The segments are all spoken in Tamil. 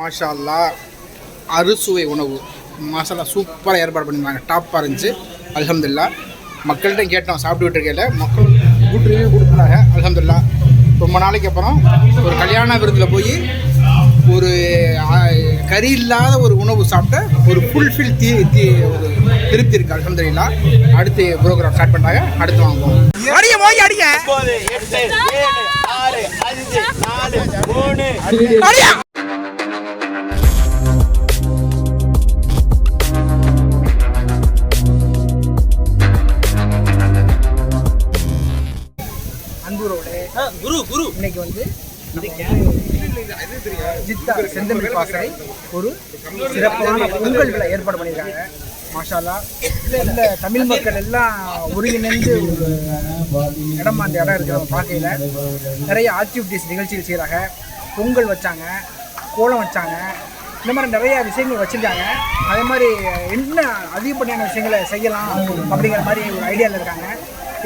மாஷா அல்லாஹ் அறுசுவை உணவு மசாலா சூப்பராக ஏற்பாடு பண்ணியிருந்தாங்க. டாப்பாக இருந்துச்சு. அல்ஹம்துலில்லாஹ். மக்கள்கிட்ட கேட்டோம் சாப்பிட்டுக்கிட்டு இருக்கையில் மக்கள் குட் ரிவ்யூ கொடுத்துருந்தாங்க. அல்ஹம்துலில்லாஹ். ரொம்ப நாளைக்கு அப்புறம் ஒரு கல்யாண விருந்தில் போய் ஒரு கறி இல்லாத ஒரு உணவு சாப்பிட்ட ஒரு ஃபுல்ஃபில் ஒரு திருப்தி இருக்குது. அல்ஹம்துலில்லாஹ். அடுத்து ப்ரோக்ராம் ஸ்டார்ட் பண்ணாங்க. அடுத்து வாங்குவோம். குரு இன்னைக்கு வந்து ஜித்தா செந்தமிழ் பாசறை ஒரு சிறப்பான பொங்கல் விழா ஏற்பாடு பண்ணியிருக்காங்க. மாஷா அல்லாஹ். இந்த தமிழ் மக்கள் எல்லாம் ஒருங்கிணைந்து ஒரு இடமா அந்த இடம் இருக்கிற பார்க்கையில் நிறைய ஆக்டிவிட்டிஸ் நிகழ்ச்சிகள் செய்கிறாங்க. பொங்கல் வச்சாங்க, கோலம் வச்சாங்க, இந்த மாதிரி நிறையா விஷயங்கள் வச்சுருக்காங்க. அதே மாதிரி என்ன அதிகப்படியான விஷயங்களை செய்யலாம் அப்படிங்கிற மாதிரி ஒரு ஐடியாவில் இருக்காங்க.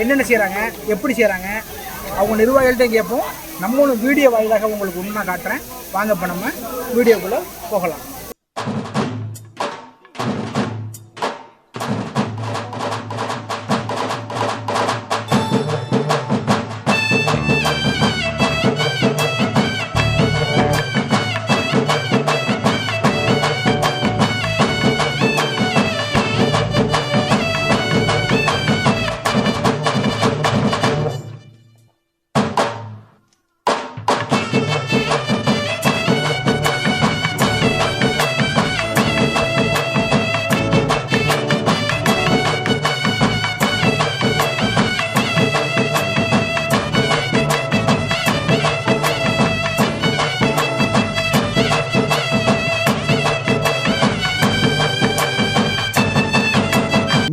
என்னென்ன செய்கிறாங்க, எப்படி செய்கிறாங்க, அவங்க நிர்வாகிகள்கிட்ட கேட்போம். நம்மளும் வீடியோ வாயிலாக உங்களுக்கு உண்மை காட்டுறேன். வாங்க இப்போ நம்ம வீடியோக்குள்ளே போகலாம்.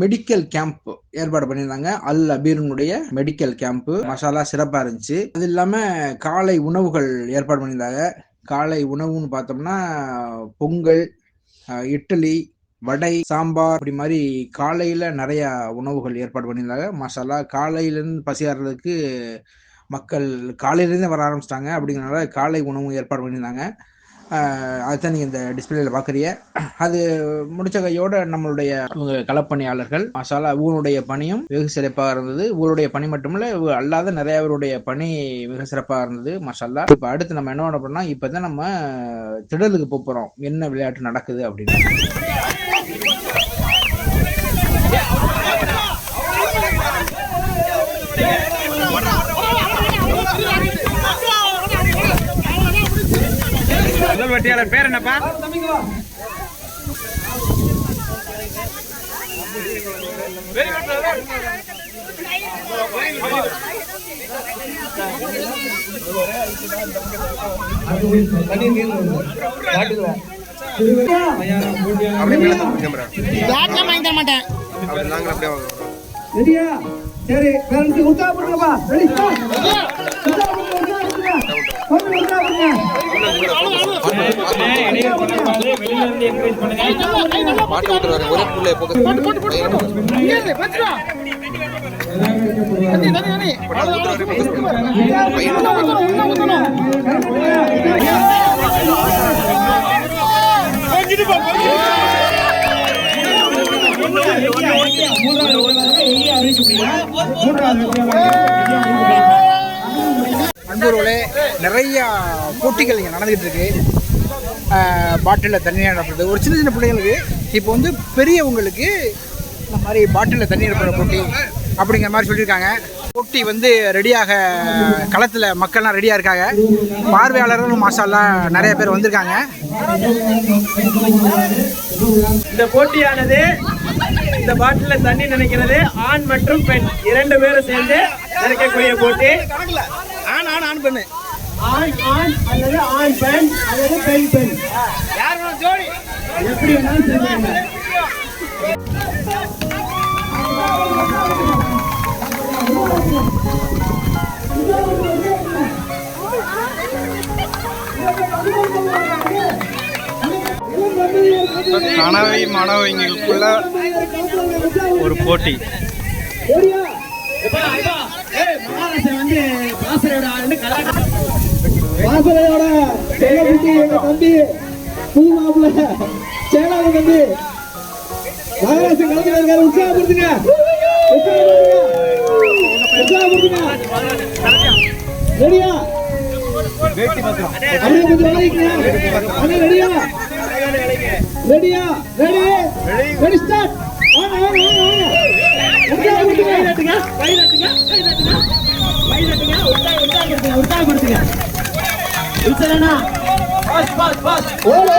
மெடிக்கல் கேம்ப் ஏற்பாடு பண்ணியிருந்தாங்க. அல் அபீருடைய மெடிக்கல் கேம்ப் மசாலா சிறப்பாக இருந்துச்சு. அது இல்லாமல் காலை உணவுகள் ஏற்பாடு பண்ணியிருந்தாங்க. காலை உணவுன்னு பார்த்தோம்னா பொங்கல், இட்லி, வடை, சாம்பார், அப்படி மாதிரி காலையில் நிறையா உணவுகள் ஏற்பாடு பண்ணியிருந்தாங்க. மசாலா காலையிலேருந்து பசியாடுறதுக்கு மக்கள் காலையிலேருந்தே வர ஆரம்பிச்சிட்டாங்க. அப்படிங்கிறனால காலை உணவு ஏற்பாடு பண்ணியிருந்தாங்க. அதுதான் நீங்கள் இந்த டிஸ்பிளேல பார்க்குறீங்க. அது முடிச்ச கையோட நம்மளுடைய களப்பணியாளர்கள் மசாலா ஊருடைய பணியும் வெகு சிறப்பாக இருந்தது. ஊருடைய பணி மட்டுமில்ல, அல்லாத நிறைய பேருடைய பணி மிக சிறப்பாக இருந்தது. மசாலா. இப்போ அடுத்து நம்ம என்ன பண்ண போறோம்னா, இப்போ தான் நம்ம திடலுக்கு போகிறோம். என்ன விளையாட்டு நடக்குது அப்படின்னு. வெட்டியாளர் பேர் என்னப்பா? அன்பர்களே, நிறைய போட்டிகள் இங்கே நடந்துகிட்டு இருக்கு. பாட்டிலில் தண்ணி நடப்படுது. ஒரு சின்ன சின்ன பிள்ளைங்களுக்கு இப்போ வந்து பெரியவங்களுக்கு இந்த மாதிரி பாட்டிலில் தண்ணி நடப்படுற போட்டி அப்படிங்கிற மாதிரி சொல்லியிருக்காங்க. போட்டி வந்து ரெடியாக களத்தில் மக்கள்லாம் ரெடியாக இருக்காங்க. பார்வையாளர்களும் மாஷால்லா நிறைய பேர் வந்திருக்காங்க. இந்த போட்டியானது இந்த பாட்டிலில் தண்ணி நினைக்கிறது ஆண் மற்றும் பெண் 2 பேரும் சேர்ந்து நினைக்கக்கூடிய போட்டி. ஆண் ஆண் ஆண் பெண்ணு, ஆண் ஆண் அல்லது ஆண் பெண் அல்லது பெண் பெண், யார் ஜோடி எப்படி வேணாலும் செய்வாங்க. கணவை மாணவிகளுக்குள்ள ஒரு போட்டி. வாசலையோட தம்பி புது மாப்பிள்ள சேனால தம்பி மகாராஷ்டிரா கலந்துல இருக்காரு. உற்சாகப்படுத்துங்க. ரெடியா? அப்படியே கொஞ்சம் வாங்கிக்கங்க. அண்ணா ரெடியா? ரெடியா? Ready start. வாங்க வாங்க வாங்க வாங்க. உற்சாகப்படுத்துங்க. கை தட்டுங்க. உற்சாகப்படுத்துங்க. உற்சாகனா பாஸ். ஓடு.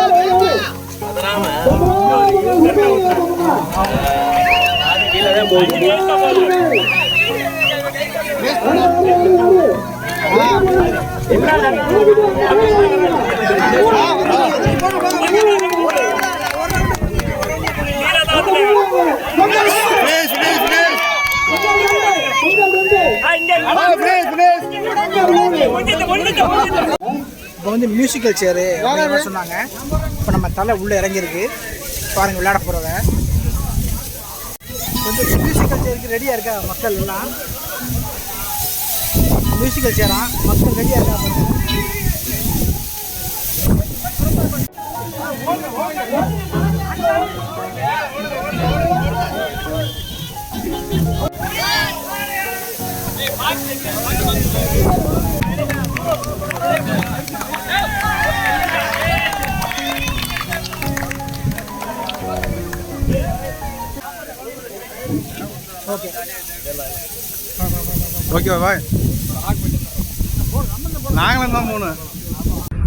அது கீழ தான் போகுது. இப்போ வந்து மியூசிக்கல் சேரு சொன்னாங்க. இப்போ நம்ம தலை உள்ளே இறங்கியிருக்கு பாருங்க, விளையாட போகிறவ வந்து மியூசிக்கல் சேருக்கு ரெடியாக இருக்கா மக்கள் எல்லாம். மியூசிக்கல் சேரா மக்கள் ரெடியாக இருக்கா பாருங்க. Okay bye. நாங்களும் தான் போகணும்.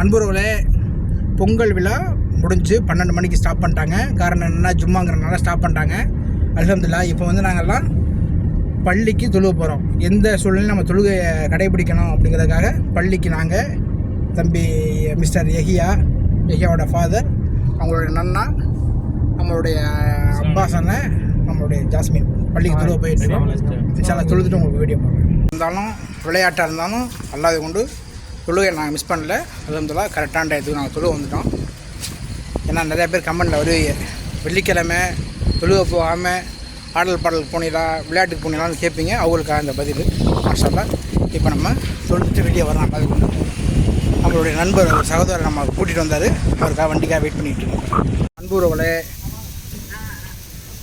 அன்புறவுகளே, பொங்கல் விழா முடிஞ்சு 12 மணிக்கு ஸ்டாப் பண்ணிட்டாங்க. காரணம் என்னென்னா ஜும்மாங்கிறனால ஸ்டாப் பண்ணிட்டாங்க. அல்ஹம்துலில்லாஹ். இப்போ வந்து நாங்கள்லாம் பள்ளிக்கு தொழுக போகிறோம். எந்த சூழ்நிலையும் நம்ம தொழுகையை கடைபிடிக்கணும் அப்படிங்கிறதுக்காக பள்ளிக்கு நாங்கள் தம்பி மிஸ்டர் யஹியாவோட ஃபாதர், அவங்களுடைய நன்னா, நம்மளுடைய அப்பாஸ் அண்ணன், நம்மளுடைய ஜாஸ்மின் பள்ளிக்கு தொழுக போயிட்டுருக்கோம். இன்ஷால்லா தொழுதுட்டு உங்களுக்கு வீடியோ போடுறேன். இருந்தாலும் விளையாட்டாக இருந்தாலும் அல்லாத கொண்டு தொழுகை நாங்கள் மிஸ் பண்ணல. அல்ஹம்துலில்லாஹ் கரெக்டான டயத்துக்கு நாங்கள் தொழுக வந்துட்டோம். ஏன்னா நிறையா பேர் கமெண்டில் வருவீங்க, வெள்ளிக்கிழமை தொழுகை போகாமல் ஆடல் பாடல் போனீங்களா, விளையாட்டுக்கு போனீங்களான்னு கேட்பீங்க. அவங்களுக்காக அந்த பதில். மாஷாஅல்லாஹ். இப்போ நம்ம தொழுதுட்டு வெளியே வரலாம். அது கொண்டு நம்மளுடைய நண்பர் சகோதரர் நம்ம கூட்டிகிட்டு வந்தார். அவருக்காக வண்டிக்காக வெயிட் பண்ணிகிட்டு இருக்கோம். அன்புறவுகளே,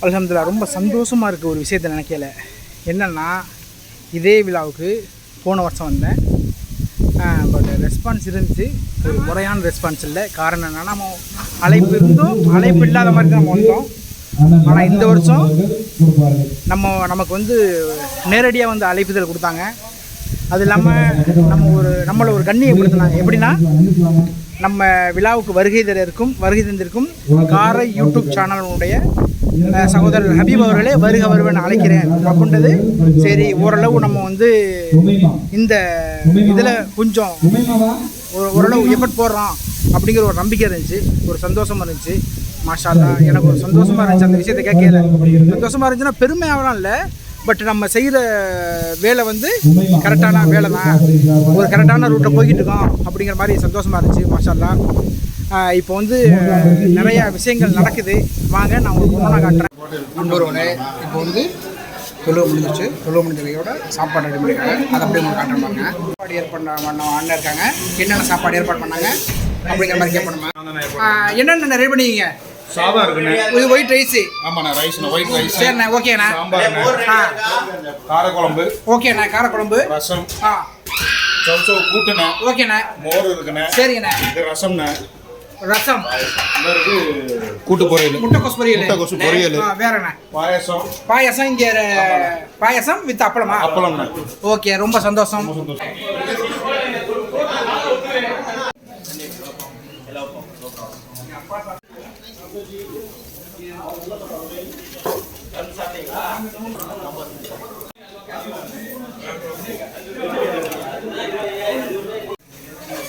அல்ஹம்துலில்லாஹ் ரொம்ப சந்தோஷமாக இருக்குது. ஒரு விஷயத்தை நினைக்கல. என்னென்னா, இதே விழாவுக்கு போன வருஷம் வந்தேன். பட் ரெஸ்பான்ஸ் இருந்துச்சு, ஒரு முறையான ரெஸ்பான்ஸ் இல்லை. காரணம் என்னென்னா, நம்ம அழைப்பு இருந்தோம், அழைப்பு இல்லாத மாதிரி தான் நம்ம வந்தோம். ஆனால் இந்த வருஷம் நமக்கு வந்து நேரடியாக வந்து அழைப்புதல் கொடுத்தாங்க. அது இல்லாமல் நம்மளை ஒரு கண்ணியப்படுத்தினாங்க. எப்படின்னா, நம்ம விழாவுக்கு வருகை தந்திருக்கும் காரை யூடியூப் சேனலுடைய சகோதரர் ஹபீப் அவர்களே வருவேன் அழைக்கிறேன் அப்படின்றது. சரி, ஓரளவு நம்ம வந்து இந்த இதில் கொஞ்சம் ஓரளவு எஃபர்ட் போடுறோம் அப்படிங்கிற ஒரு நம்பிக்கை இருந்துச்சு, ஒரு சந்தோஷமாக இருந்துச்சு. மாஷாஅல்லாஹ். எனக்கு ஒரு சந்தோஷமாக இருந்துச்சு அந்த விஷயத்தை கேட்கல. சந்தோஷமாக இருந்துச்சுன்னா பெருமையாகலாம் இல்லை, பட் நம்ம செய்கிற வேலை வந்து கரெக்டான வேலை தான், ஒரு கரெக்டான ரூட்டில் போய்கிட்டு இருக்கோம் அப்படிங்கிற மாதிரி சந்தோஷமாக இருந்துச்சு. மாஷாஅல்லாஹ். இப்போ வந்து நிறையா விஷயங்கள் நடக்குது. வாங்க நான் உங்களுக்கு ஒன்றா காட்டுறேன். நண்பர்களே, இப்போ வந்து தொழுவ முடிஞ்சிச்சு. தொழுவ முடிஞ்சவையோட சாப்பாடு ரெடி பண்ணியிருக்காங்க. அதை அப்படியே உங்களுக்கு காட்டுறாங்க. சாப்பாடு ஏற்பாடு அண்ணன் இருக்காங்க. என்னென்ன சாப்பாடு ஏற்பாடு பண்ணாங்க அப்படிங்கிற மாதிரி கேட்பணுமா? என்னென்ன ரெடி பண்ணிக்கிங்க? சாதம் இருக்குண்ணே. இது ஒயிட் ரைஸ். ஆமாண்ணா, ரைஸ்ண்ணா, ஒயிட் ரைஸ். சரிண்ணே, ஓகேண்ணா. சாம்பார்ண்ணே, காரக்குழம்பு. ஓகேண்ணா, காரக்குழம்பு. ரசம். சௌசௌ கூட்டுண்ணே. ஓகேண்ணா. மோர் இருக்குண்ணே. சரிங்கண்ணா. இது ரசம்ண்ணே. ரசம். இருக்கு கூட்டு பொரியல். முட்டைக்கோஸ் பொரியல். வேறண்ணா? பாயசம். இங்கே பாயசம் வித் அப்பளமா? அப்பளம்ண்ணே. ஓகே, ரொம்ப சந்தோஷம்.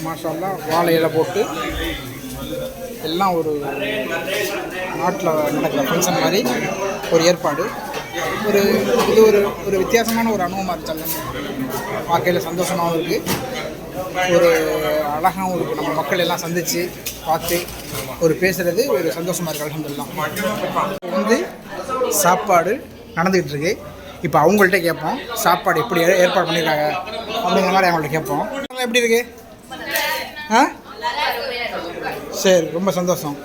மாஷாஅல்லாஹ். வாழை இலை போட்டு எல்லாம் ஒரு நாட்டில் நடக்கிற ஃபங்க்ஷன் மாதிரி ஒரு ஏற்பாடு. இது ஒரு வித்தியாசமான ஒரு அனுபவமாக இருந்துச்சு. பார்க்கையில் சந்தோஷமாகவும் இருக்குது, ஒரு அழகாகவும் இருக்குது. நம்ம மக்கள் எல்லாம் சந்தித்து பார்த்து ஒரு பேசுகிறது ஒரு சந்தோஷமாக இருக்குது. அல்ஹம்துலில்லாஹ். வந்து சாப்பாடு நடந்துக்கிட்டு இருக்கு. இப்போ அவங்கள்ட்ட கேட்போம் சாப்பாடு எப்படி ஏற்பாடு பண்ணியிருக்காங்க அப்படிங்கிற மாதிரி அவங்கள்ட்ட கேட்போம். எப்படி இருக்கு? சரி, ரொம்ப சந்தோஷம்.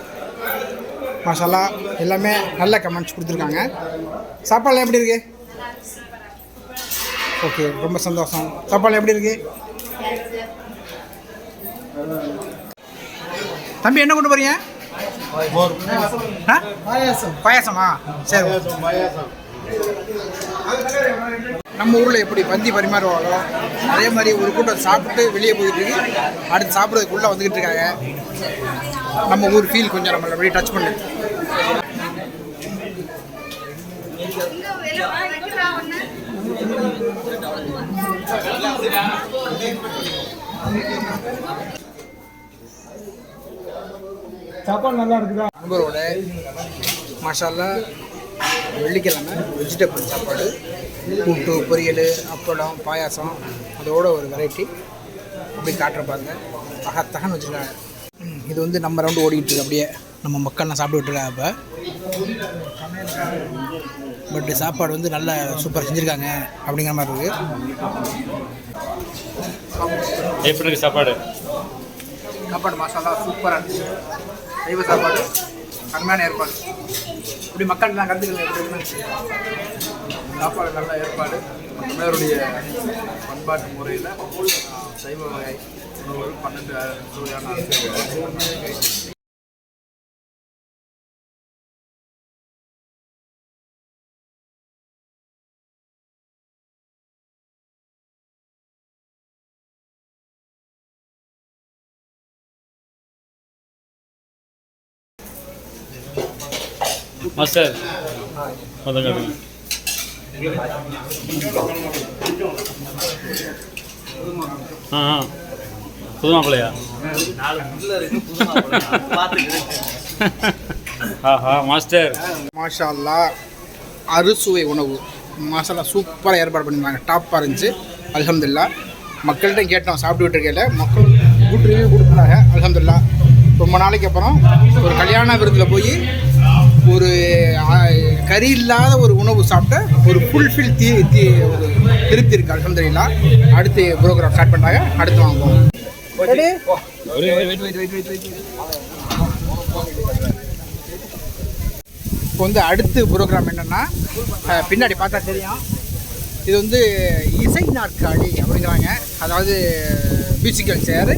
மாஷால்லா, எல்லாமே நல்ல கமெண்ட்ஸ் கொடுத்துருக்காங்க. சாப்பாடுலாம் எப்படி இருக்கு? ஓகே, ரொம்ப சந்தோஷம். சாப்பாடு எப்படி இருக்கு? தம்பி என்ன கொண்டு போறீங்க? பாயாசமா? சரி. நம்ம ஊரில் எப்படி பந்தி பரிமாறுவாங்களோ அதே மாதிரி ஒரு கூட்டம் சாப்பிட்டு வெளியே போயிட்டு இருக்கு. அடுத்து சாப்பிட்றதுக்குள்ளே வந்துக்கிட்டு இருக்காங்க. நம்ம ஊர் ஃபீல் கொஞ்சம் நம்மளை அப்படியே டச் பண்ணு. சாப்பாடு நல்லா இருக்குதா? நண்பரோட மாஷால்லா வெள்ளிக்கிழமை வெஜிடபிள் சாப்பாடு, கூட்டு, பொரியல், அப்பளம், பாயாசம், அதோட ஒரு வெரைட்டி அப்படி காட்டுற பாருங்க. தகன்னு வச்சுருக்காங்க. இது வந்து நம்ம ரவுண்டு ஓடிக்கிட்டு இருக்கு. அப்படியே நம்ம மக்கள்லாம் சாப்பிட்டுட்டு இருக்காங்க. இப்போ பட் சாப்பாடு வந்து நல்லா சூப்பர் செஞ்சுருக்காங்க அப்படிங்கிற மாதிரி இருக்குது. எப்படி இருக்குது சாப்பாடு? சாப்பாடு மாஷால்லா சூப்பராக இருந்துச்சு. சைவ சாப்பாடு அருமையான ஏற்பாடு. இப்படி மக்கள் நான் கருத்துக்கள் எப்படி இருக்குன்னு சாப்பாடு நல்ல ஏற்பாடு. தமிழருடைய பண்பாட்டு முறையில் சைவ வகை உணவுகள் 12 சுவையான மாஸ்டர் வந்துங்க. புது மாப்பிள்ளையா? ஆஹா மாஸ்டர், மாஷா அல்லாஹ் அறுசுவை உணவு மாஷால்லா சூப்பராக ஏற்பாடு பண்ணியிருந்தாங்க. டாப்பாக இருந்துச்சு. அல்ஹம்துலில்லாஹ். மக்கள்கிட்ட கேட்டோம் சாப்பிட்டுக்கிட்டு இருக்கையில் மக்கள் குட் ரிவ்யூ கொடுத்துருந்தாங்க. அல்ஹம்துலில்லாஹ். ரொம்ப நாளைக்கு அப்புறம் ஒரு கல்யாண விருந்தில் போய் ஒரு கறி இல்லாத ஒரு உணவு சாப்பிட்ட ஒரு ஃபுல்ஃபில் ஒரு திருப்தி இருக்குது. அல்ஹம்துலில்லாஹ். அடுத்து ப்ரோக்ராம் ஸ்டார்ட் பண்ணாங்க. அடுத்து வாங்குவோம். இப்போ வந்து அடுத்து ப்ரோக்ராம் என்னென்னா, பின்னாடி பார்த்தா தெரியும், இது வந்து இசை நாற்காலி அப்படிங்கிறாங்க. அதாவது மியூசிக்கல் சேர்.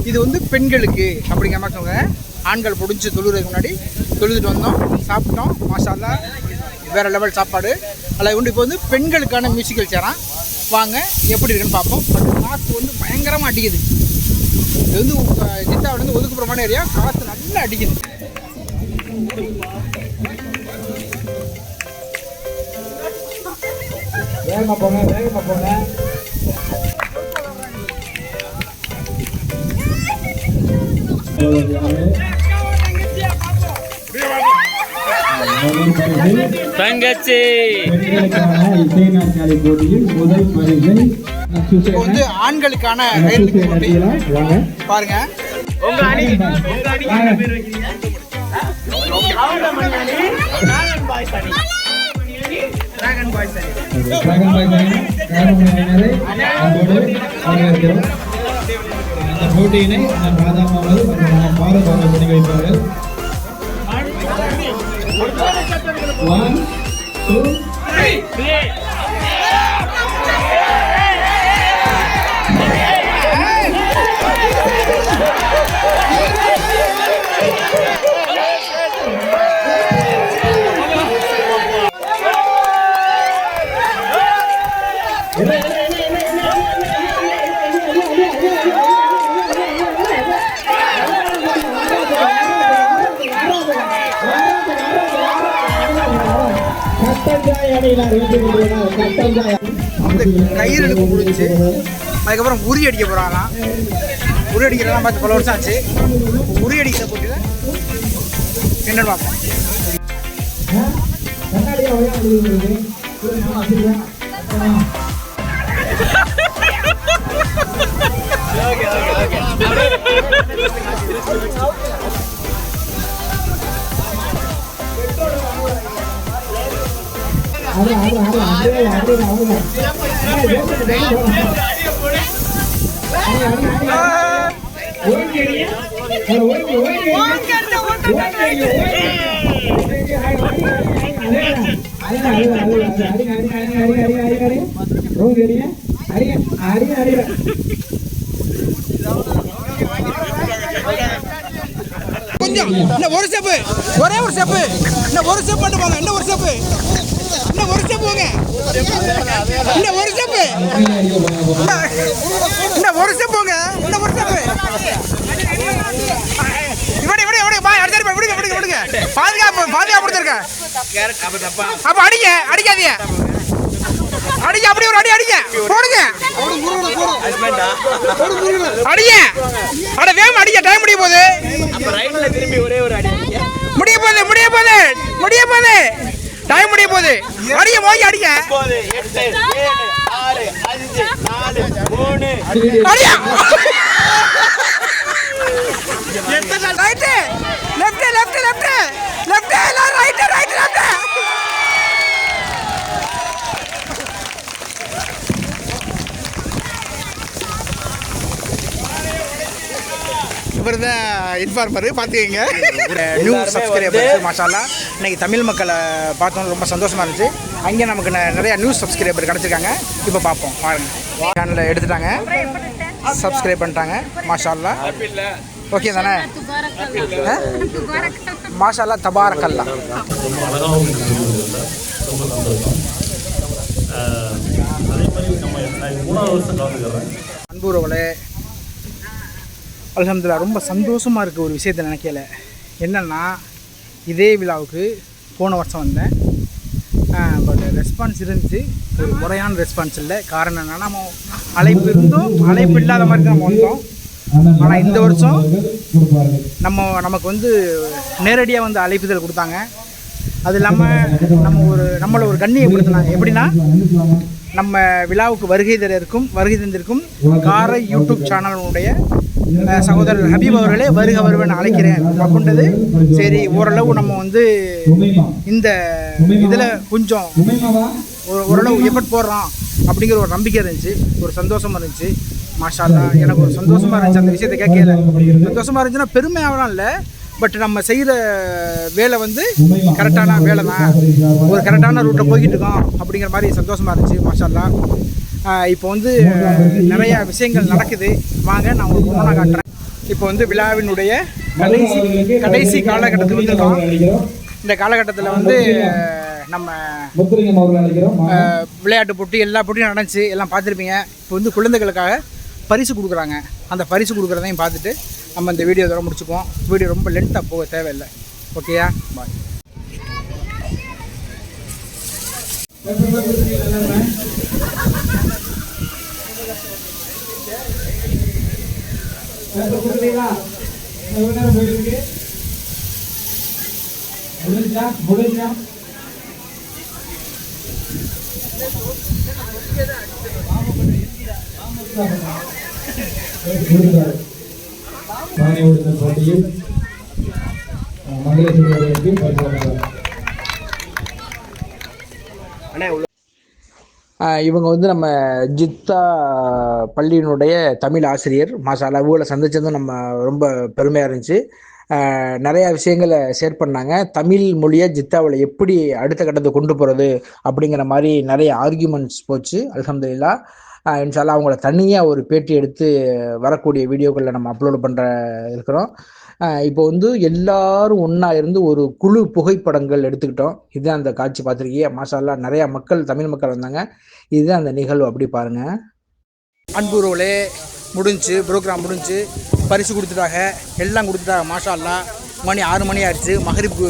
இது வந்து பெண்களுக்கு அப்படிங்கிற மாதிரி சொல்லுங்க. ஆண்கள் பிடிச்சி தொழுகிறதுக்கு முன்னாடி தொழுதுட்டு வந்தோம், சாப்பிட்டோம். மாஷால்லா வேறு லெவல் சாப்பாடு. அதில் உண்டு. இப்போ வந்து பெண்களுக்கான மியூசிக்கல் சேரான். வாங்க எப்படி இருக்குன்னு பார்ப்போம். அது காற்று வந்து பயங்கரமாக அடிக்குது. இது வந்து ஜித்தாவிலேருந்து ஒதுக்குப்புறமான ஏரியா. காற்று நல்லா அடிக்குது. வேகமாக போங்க, வேகமாக போங்க. தங்கச்சி இசை நாற்காலி போட்டியில் முதல் பரிசை இப்போ வந்து ஆண்களுக்கான போட்டி பாருங்க. உங்க அணி என்ன பேர் வைக்கிறீங்க? டிராகன் பாய்ஸ் அணி. இந்த போட்டியினை நம் ராதா மாமது மற்றும் பாரத் அவர்கள் பண்ணி வைப்பார்கள். 1 2 3. அந்த கயிறு எடுக்க முடிஞ்சு அதுக்கப்புறம் உரி அடிக்க போகிறாங்களாம். உரி அடிக்கிறதெல்லாம் பார்த்து பல வருஷம் ஆச்சு. உரி அடிக்கிற போட்டியில் என்னன்னு பார்ப்போம். கொஞ்சம் இன்னும் ஒரு ஸ்டெப்பு, ஒரே ஒரு ஸ்டெப்பு, இன்னும் ஒரு ஸ்டெப் மட்டும் போங்க, இன்னும் ஒரு ஸ்டெப்பு, இன்னும் ஒரு ஸ்டெப் போங்க, இன்னும் ஒரு ஸ்டெப்பு, இன்னும் ஒரு ஸ்டெப் போங்க, இன்னும் ஒரு ஸ்டெப்பு. இப்படி இப்படி இப்படி பா அடுத்த இப்படி இப்படி விடுங்க. பாதுகாப்பு பாதுகாப்பு கொடுத்துருங்க. அப்ப அடிங்க, அடிக்காதீங்க, அடிங்க, அப்படி ஒரு அடி அடிங்க, போடுங்க, அடிங்க, அட வேகம் அடிங்க, டைம் முடிய போகுது, முடிய போகுது, முடிய போகுது, முடிய போகுது, டைம் முடிய போகுது, அடிங்க, போய் அடிங்க, அடிங்க, right left left left left எல்லாம் ரைட் ரைட் லெஃப்ட். இவர் தான் இன்ஃபார்மர், பார்த்துக்கங்க. நியூ சப்ஸ்கிரைபர்ஸ் மாஷால்லா. இன்னைக்கு தமிழ் மக்களை பார்த்தோம், ரொம்ப சந்தோஷமாக இருந்துச்சு. அங்கே நமக்கு நிறைய நியூஸ் சப்ஸ்கிரைபர் கிடச்சிருக்காங்க. இப்போ பார்ப்போம், பாருங்கள். சேனலை எடுத்துட்டாங்க, சப்ஸ்கிரைப் பண்ணிட்டாங்க, மாஷால்லா. ஓகே தானே? மாஷால்லா தபாரக்கல்லா. ரொம்ப அழகாகவும் இருக்குது, ரொம்ப சந்தோஷம். அதே மாதிரி நம்ம 3வது வருஷம் கலந்துக்கிறேன். அன்புறவளே, அல்ஹம்துலில்லாஹ் ரொம்ப சந்தோஷமாக இருக்குது. ஒரு விஷயத்தை நினைக்கல, என்னென்னா இதே விழாவுக்கு போன வருஷம் வந்தேன். பட் ரெஸ்பான்ஸ் இருந்துச்சு, ஒரு முறையான ரெஸ்பான்ஸ் இல்லை. காரணம் என்னென்னா, நம்ம அழைப்பு இருந்தோம், அழைப்பு இல்லாத மாதிரி தான் நம்ம வந்தோம். ஆனால் இந்த வருஷம் நமக்கு வந்து நேரடியாக வந்து அழைப்புதல் கொடுத்தாங்க. அது இல்லாமல் நம்மளை ஒரு கண்ணியப்படுத்தினாங்க. எப்படின்னா, நம்ம விழாவுக்கு வருகை தந்திருக்கும் காரை யூடியூப் சேனலுடைய சகோதரர் ஹபீப் அவர்களே வருக வருவேன் அழைக்கிறேன் அப்படின்றது. சரி, ஓரளவு நம்ம வந்து இந்த இதில் கொஞ்சம் ஓரளவு எஃபர்ட் போடுறோம் அப்படிங்கிற ஒரு நம்பிக்கை இருந்துச்சு, ஒரு சந்தோஷமாக இருந்துச்சு. மாஷால்லா, எனக்கு ஒரு சந்தோஷமாக இருந்துச்சு. அந்த விஷயத்தை கேட்கல சந்தோஷமாக இருந்துச்சுன்னா பெருமையாகலாம் இல்லை, பட் நம்ம செய்கிற வேலை வந்து கரெக்டான வேலை தான், ஒரு கரெக்டான ரூட்டில் போய்கிட்டு இருக்கோம் அப்படிங்கிற மாதிரி சந்தோஷமாக இருந்துச்சு. மாஷால்லா, இப்போ வந்து நிறையா விஷயங்கள் நடக்குது. வாங்க, நான் உங்களுக்கு ஒன்றா காட்டுறேன். இப்போ வந்து விழாவினுடைய கடைசி காலகட்டத்தில் வந்துருக்கோம். இந்த காலகட்டத்தில் வந்து நம்ம விளையாட்டு போட்டி, எல்லா போட்டியும் நடந்துச்சு, எல்லாம் பார்த்துருப்பீங்க. இப்போ வந்து குழந்தைகளுக்காக பரிசு கொடுக்குறாங்க. அந்த பரிசு கொடுக்குறதையும் பார்த்துட்டு நம்ம இந்த வீடியோ இதோட முடிச்சுக்குவோம். வீடியோ ரொம்ப லென்த்தாக போக தேவையில்லை. ஓகேயா, பாய். போட்டியில் மங்களேஸ்வரருக்கு பரிசு. இவங்க வந்து நம்ம ஜித்தா பள்ளியினுடைய தமிழ் ஆசிரியர். மாஷால்லா, ஊரில் சந்திச்சதும் நம்ம ரொம்ப பெருமையாக இருந்துச்சு. நிறையா விஷயங்களை ஷேர் பண்ணாங்க. தமிழ் மொழியை ஜித்தாவில் எப்படி அடுத்த கட்டத்தை கொண்டு போகிறது அப்படிங்கிற மாதிரி நிறைய ஆர்கியூமெண்ட்ஸ் போச்சு. அல்ஹம்துலில்லாஹ். இன்ஷால்லா அவங்கள தனியாக ஒரு பேட்டி எடுத்து வரக்கூடிய வீடியோக்களில் நம்ம அப்லோடு இருக்கிறோம். இப்போ வந்து எல்லாரும் ஒன்றா இருந்து ஒரு குழு புகைப்படங்கள் எடுத்துக்கிட்டோம். இதுதான் அந்த காட்சி பார்த்துருக்கீங்க. மாஷால்லா, நிறையா மக்கள், தமிழ் மக்கள் வந்தாங்க. இதுதான் அந்த நிகழ்வு. அப்படி பாருங்க. அன்புறவுகளே, முடிஞ்சு ப்ரோக்ராம் முடிஞ்சு பரிசு கொடுத்துட்டாங்க, எல்லாம் கொடுத்துட்டாங்க. மாஷால்லா, மணி 6 மணி ஆயிடுச்சு, மகரிப்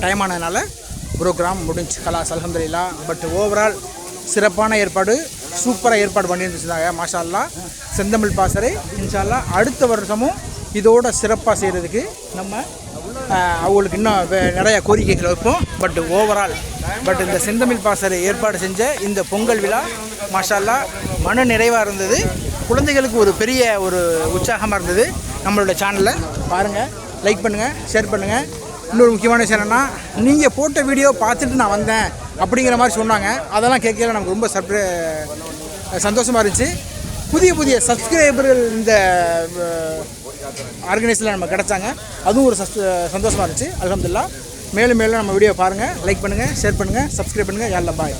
டைம் ஆனதுனால ப்ரோக்ராம் முடிஞ்சு கலாஸ். அல்ஹம்துலில்லாஹ். பட் ஓவரால் சிறப்பான ஏற்பாடு, சூப்பராக ஏற்பாடு பண்ணியிருந்துச்சுதாங்க. மாஷால்லா, செந்தமிழ் பாசறை இன்ஷால்லா அடுத்த வருஷமும் இதோட சிறப்பாக செய்கிறதுக்கு நம்ம அவங்களுக்கு இன்னும் நிறைய கோரிக்கைகள் வைப்போம். பட் இந்த செந்தமிழ் பாசறை ஏற்பாடு செஞ்ச இந்த பொங்கல் விழா மாஷால்லா மன நிறைவாக இருந்தது. குழந்தைகளுக்கு ஒரு பெரிய ஒரு உற்சாகமாக இருந்தது. நம்மளோட சேனலில் பாருங்கள், லைக் பண்ணுங்கள், ஷேர் பண்ணுங்கள். இன்னொரு முக்கியமான விஷயம் என்னென்னா, நீங்கள் போட்ட வீடியோ பார்த்துட்டு நான் வந்தேன் அப்படிங்கிற மாதிரி சொன்னாங்க. அதெல்லாம் கேட்கல நமக்கு ரொம்ப சந்தோஷமாக இருந்துச்சு. புதிய சப்ஸ்கிரைபர்கள் இந்த ஆர்கனைஸில் நம்ம கிடச்சாங்க. அதுவும் ஒரு சந்தோஷமாக இருந்துச்சு. அல்ஹம்துலில்லாஹ். மேலும் நம்ம வீடியோ பாருங்கள், லைக் பண்ணுங்கள், ஷேர் பண்ணுங்கள், சப்ஸ்கிரைப் பண்ணுங்கள். யா அல்லாஹ் பாய்.